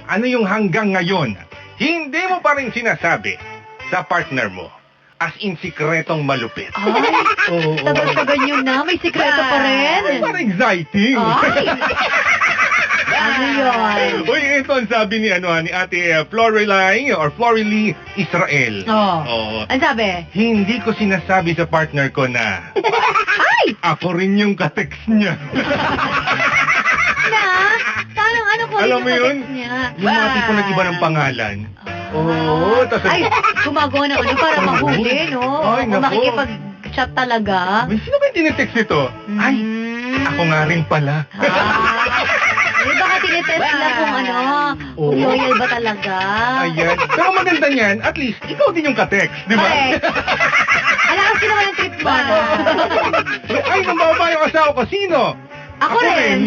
ano yung hanggang ngayon, hindi mo pa rin sinasabi sa partner mo? As in, sikretong malupit. Ay, Oo. tagal-tagal nyo na. May sikreto pa rin. Parang exciting. Ay. Ano yun? Uy, ito ang sabi ni, ni Ate Floreline or Florelie Israel. Oo. Ang sabi? Hindi ko sinasabi sa partner ko na Ay! ako rin yung katext niya. Na? Paano, ano ko Alam mo yun? niya? Yung mga tipo nag-iba ng pangalan. Oo, tas Ay, gumagawa ng ano para mahuli, no? Ay, Kung naku. makikipag-chat talaga. May sino ba yung tinetext ito? Ay, ako nga rin pala. Eh, baka tinetest na kung ano, kung Oo. loyal ba talaga. Ayan. Pero maganda niyan, at least, ikaw din yung katext, di ba? Correct. Alam ko naman yung trip mo, ano? Ay, nung baba yung asawa ko, sino? Ako rin.